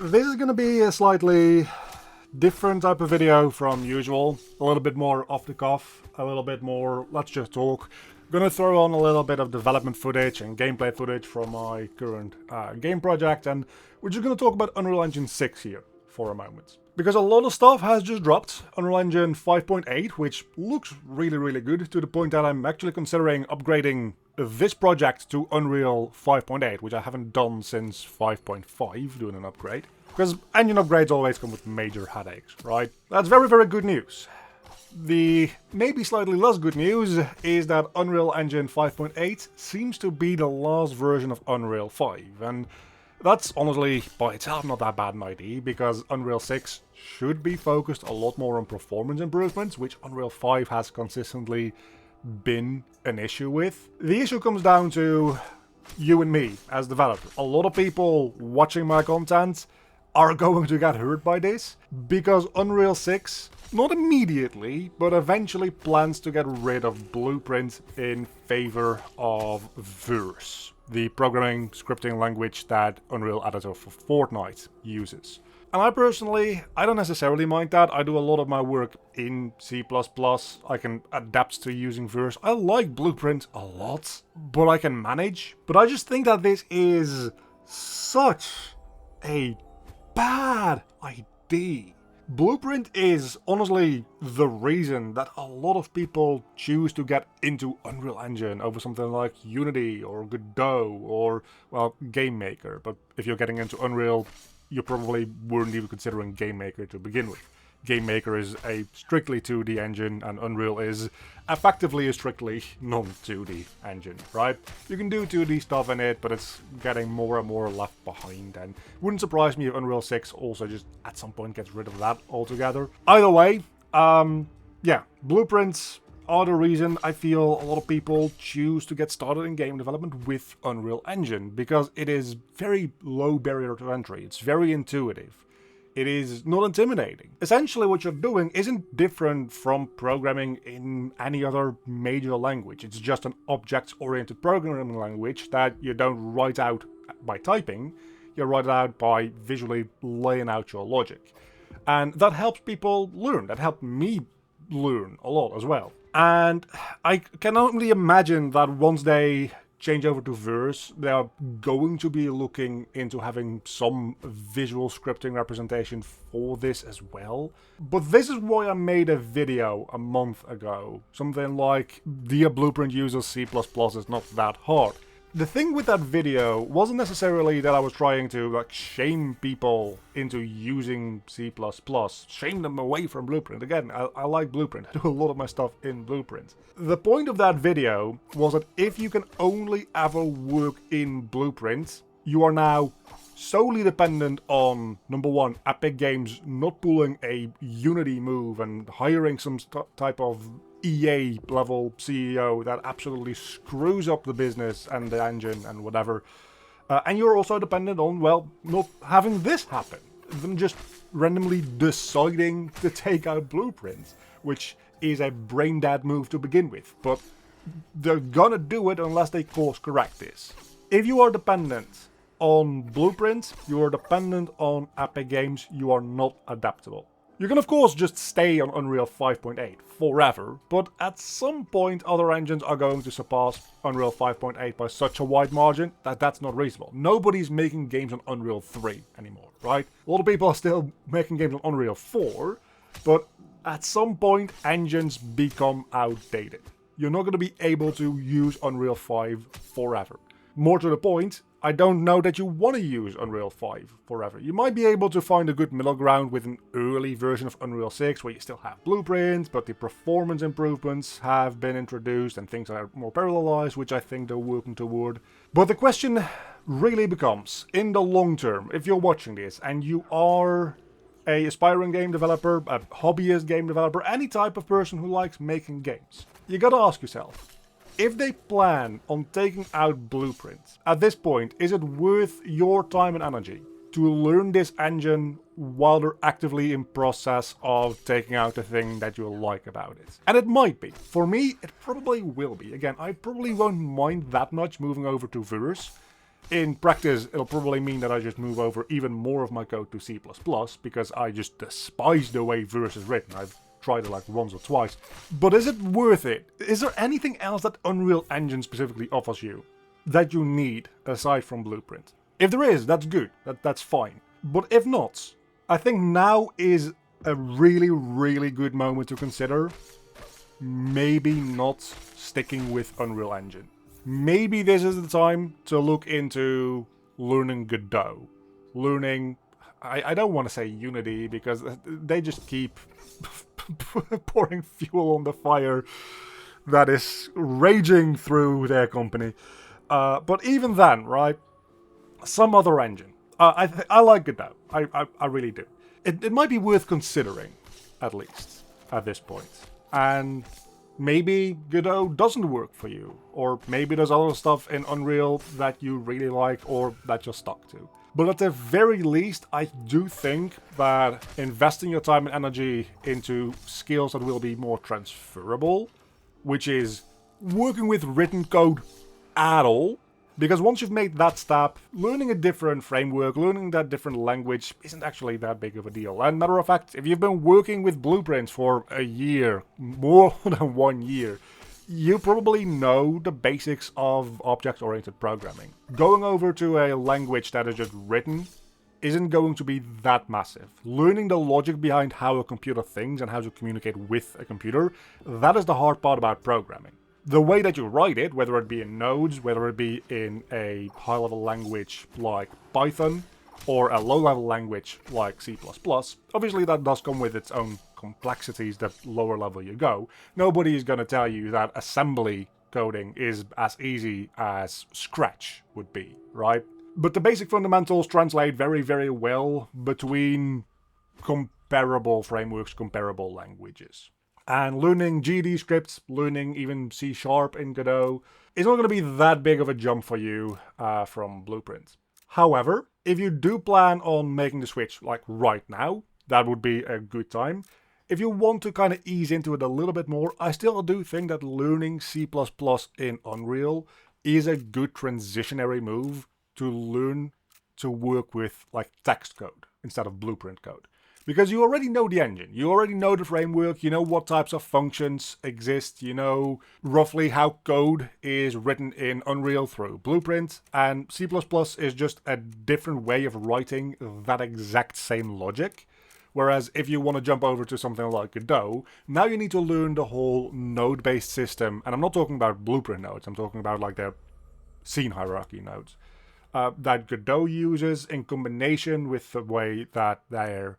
This is going to be a slightly different type of video from usual. A little bit more off the cuff, a little bit more let's just talk. Gonna throw on a little bit of development footage and gameplay footage from my current game project, and we're just gonna talk about Unreal Engine 6 here for a moment. Because a lot of stuff has just dropped. Unreal Engine 5.8, which looks really good, to the point that I'm actually considering upgrading this project to Unreal 5.8, which I haven't done since 5.5, doing an upgrade. Because engine upgrades always come with major headaches, right? That's very good news. The maybe slightly less good news is that Unreal Engine 5.8 seems to be the last version of Unreal 5, and that's honestly by itself not that bad an idea, because Unreal 6 should be focused a lot more on performance improvements, which Unreal 5 has consistently been an issue with. The issue comes down to you and me as developers. A lot of people watching my content are going to get hurt by this, because Unreal 6, not immediately, but eventually plans to get rid of Blueprint in favor of Verse, the programming scripting language that Unreal Editor for Fortnite uses. And I don't necessarily mind that. I do a lot of my work in C++. I can adapt to using Verse. I like Blueprint a lot, but I can manage. But I just think that this is such a bad idea. Blueprint is honestly the reason that a lot of people choose to get into Unreal Engine over something like Unity or Godot or, well, GameMaker. But if you're getting into Unreal, you probably weren't even considering GameMaker to begin with. GameMaker is a strictly 2D engine, and Unreal is effectively a strictly non-2D engine, right? You can do 2D stuff in it, but it's getting more and more left behind, and wouldn't surprise me if Unreal 6 also just at some point gets rid of that altogether. Either way, yeah, blueprints are the reason I feel a lot of people choose to get started in game development with Unreal Engine, because it is very low barrier to entry, it's very intuitive. It is not intimidating. Essentially what you're doing isn't different from programming in any other major language. It's just an object-oriented programming language that you don't write out by typing, you write it out by visually laying out your logic. And that helps people learn. That helped me learn a lot as well. And I can only imagine that once they change over to Verse, they are going to be looking into having some visual scripting representation for this as well. But this is why I made a video a month ago. Something like, dear Blueprint users, C++ is not that hard. The thing with that video wasn't necessarily that I was trying to shame people into using C++, shame them away from Blueprint. Again, I like Blueprint. I do a lot of my stuff in Blueprint. The point of that video was that if you can only ever work in Blueprint, you are now solely dependent on, number one, Epic Games not pulling a Unity move and hiring some type of EA level CEO that absolutely screws up the business and the engine and whatever. And you're also dependent on, well, not having this happen. Them just randomly deciding to take out Blueprint, which is a brain dead move to begin with. But they're gonna do it unless they course correct this. If you are dependent on Blueprint, you are dependent on Epic Games, you are not adaptable. You can of course just stay on Unreal 5.8 forever, but at some point other engines are going to surpass Unreal 5.8 by such a wide margin that that's not reasonable. Nobody's making games on Unreal 3 anymore, right? A lot of people are still making games on Unreal 4, but at some point engines become outdated. You're not going to be able to use Unreal 5 forever. More to the point, I don't know that you want to use Unreal 5 forever. You might be able to find a good middle ground with an early version of Unreal 6 where you still have blueprints, but the performance improvements have been introduced and things are more parallelized, which I think they're working toward. But the question really becomes, in the long term, if you're watching this and you are an aspiring game developer, a hobbyist game developer, any type of person who likes making games, you gotta ask yourself, if they plan on taking out Blueprint, at this point, is it worth your time and energy to learn this engine while they're actively in process of taking out the thing that you like about it? And it might be. For me, it probably will be. Again, I probably won't mind that much moving over to Verse, In practice, it'll probably mean that I just move over even more of my code to C++ because I just despise the way Verse is written. I've tried it like once or twice. But is it worth it? Is there anything else that Unreal Engine specifically offers you that you need aside from Blueprint? If there is, that's good. That's fine. But if not, I think now is a really, really good moment to consider maybe not sticking with Unreal Engine. Maybe this is the time to look into learning Godot. Learning, I don't want to say Unity because they just keep pouring fuel on the fire that is raging through their company. But even then, right, some other engine. I like Godot. I really do. It might be worth considering, at least, at this point. And maybe Godot doesn't work for you, or maybe there's other stuff in Unreal that you really like or that you're stuck to. But at the very least, I do think that investing your time and energy into skills that will be more transferable, which is working with written code at all, because once you've made that step, learning a different framework, learning that different language isn't actually that big of a deal. And matter of fact, if you've been working with Blueprints for a year, more than 1 year, you probably know the basics of object-oriented programming. Going over to a language that is just written isn't going to be that massive. Learning the logic behind how a computer thinks and how to communicate with a computer, that is the hard part about programming. The way that you write it, whether it be in nodes, whether it be in a high-level language like Python, or a low-level language like C++, obviously that does come with its own complexities the lower level you go. Nobody is going to tell you that assembly coding is as easy as Scratch would be, right? But the basic fundamentals translate very, very well between comparable frameworks, comparable languages. And learning GD scripts, learning even C# in Godot, is not going to be that big of a jump for you from Blueprint. However, if you do plan on making the switch like right now, that would be a good time. If you want to kind of ease into it a little bit more, I still do think that learning C++ in Unreal is a good transitionary move to learn to work with like text code instead of Blueprint code. Because you already know the engine, you already know the framework, you know what types of functions exist, you know roughly how code is written in Unreal through Blueprint, and C++ is just a different way of writing that exact same logic. Whereas if you want to jump over to something like Godot, now you need to learn the whole node-based system, and I'm not talking about Blueprint nodes, I'm talking about like the scene hierarchy nodes, that Godot uses in combination with the way that their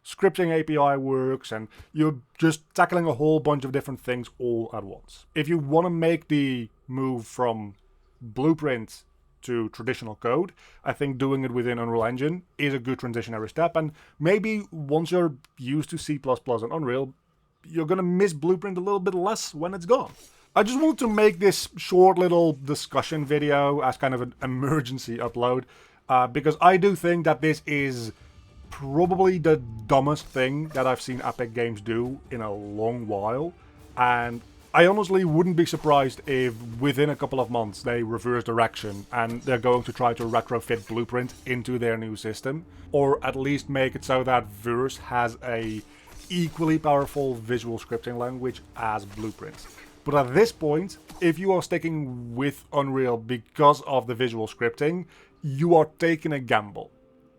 scripting API works, and you're just tackling a whole bunch of different things all at once. If you want to make the move from Blueprint to traditional code, I think doing it within Unreal Engine is a good transitionary step, and maybe once you're used to C++ and Unreal, you're going to miss Blueprint a little bit less when it's gone. I just wanted to make this short little discussion video as kind of an emergency upload, because I do think that this is probably the dumbest thing that I've seen Epic Games do in a long while, and I honestly wouldn't be surprised if within a couple of months they reverse direction and they're going to try to retrofit Blueprint into their new system, or at least make it so that Verse has a equally powerful visual scripting language as Blueprint. But at this point, if you are sticking with Unreal because of the visual scripting, you are taking a gamble.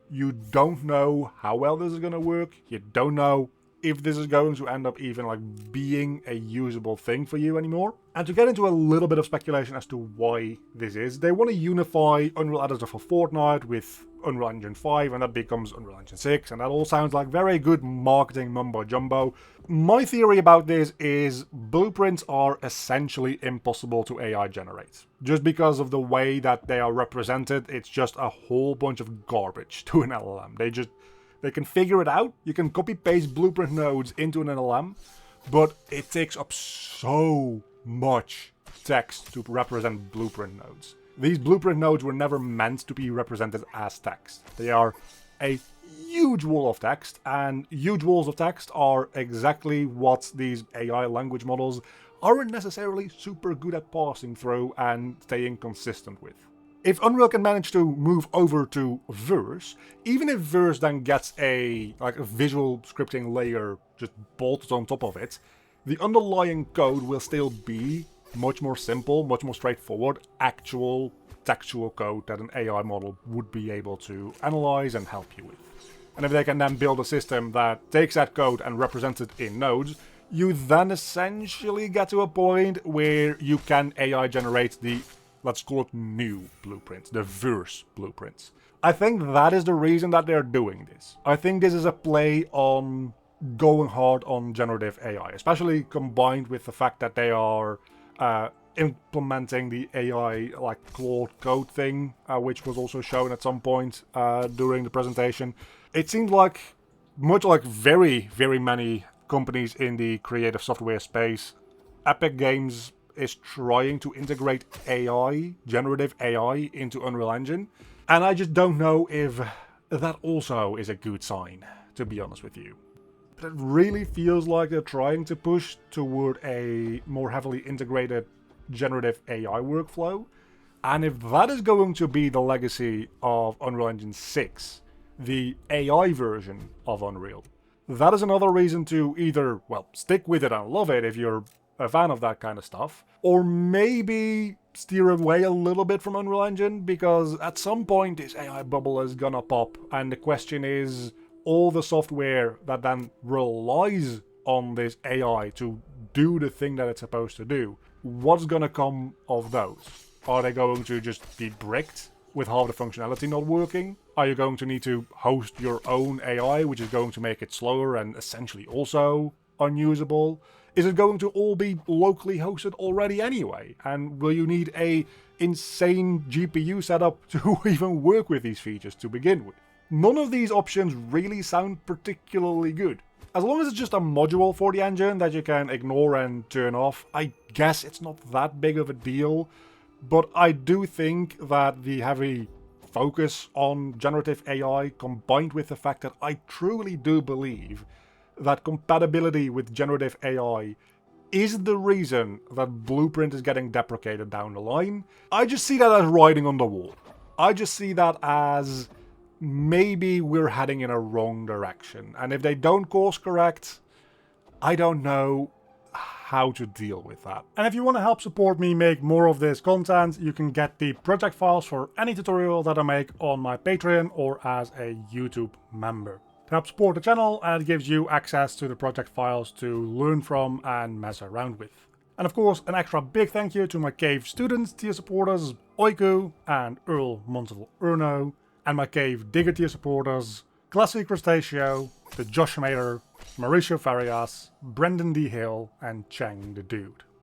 You don't know how well this is going to work. You don't know if this is going to end up even like being a usable thing for you anymore. And to get into a little bit of speculation as to why this is, they want to unify Unreal Editor for Fortnite with Unreal Engine 5, and that becomes Unreal Engine 6, and that all sounds like very good marketing mumbo jumbo. My theory about this is blueprints are essentially impossible to AI generate. Just because of the way that they are represented, it's just a whole bunch of garbage to an LLM. They can figure it out. You can copy paste blueprint nodes into an LLM, but it takes up so much text to represent blueprint nodes. These blueprint nodes were never meant to be represented as text. They are a huge wall of text, and huge walls of text are exactly what these AI language models aren't necessarily super good at passing through and staying consistent with. If Unreal can manage to move over to Verse, even if Verse then gets a visual scripting layer just bolted on top of it, the underlying code will still be much more simple, much more straightforward, actual textual code that an AI model would be able to analyze and help you with. And if they can then build a system that takes that code and represents it in nodes, you then essentially get to a point where you can AI generate the, let's call it, new blueprints, the Verse blueprints. I think that is the reason that they're doing this. I think this is a play on going hard on generative AI, especially combined with the fact that they are implementing the AI like Claude code thing, which was also shown at some point during the presentation. It seemed like, much like very, very many companies in the creative software space, Epic Games is trying to integrate AI, generative AI, into Unreal Engine. And I just don't know if that also is a good sign, to be honest with you. But it really feels like they're trying to push toward a more heavily integrated generative AI workflow. And if that is going to be the legacy of Unreal Engine 6, the AI version of Unreal, that is another reason to either, well, stick with it and love it if you're a fan of that kind of stuff, or maybe steer away a little bit from Unreal Engine, because at some point this AI bubble is gonna pop, and the question is, all the software that then relies on this AI to do the thing that it's supposed to do, what's gonna come of those? Are they going to just be bricked with half the functionality not working? Are you going to need to host your own AI, which is going to make it slower and essentially also unusable? Is it going to all be locally hosted already anyway? And will you need a insane GPU setup to even work with these features to begin with? None of these options really sound particularly good. As long as it's just a module for the engine that you can ignore and turn off, I guess it's not that big of a deal. But I do think that the heavy focus on generative AI, combined with the fact that I truly do believe that compatibility with generative AI is the reason that Blueprint is getting deprecated down the line, I just see that as writing on the wall. I just see that as maybe we're heading in a wrong direction. And if they don't course correct, I don't know how to deal with that. And if you want to help support me make more of this content, you can get the project files for any tutorial that I make on my Patreon or as a YouTube member. To help support the channel, and it gives you access to the project files to learn from and mess around with. And of course, an extra big thank you to my Cave students tier supporters, Oiku and Earl Monteval Urno, and my Cave Digger tier supporters, Glassy Crustaceo, the Josh Mater, Mauricio Farias, Brendan D. Hill, and Chang the Dude.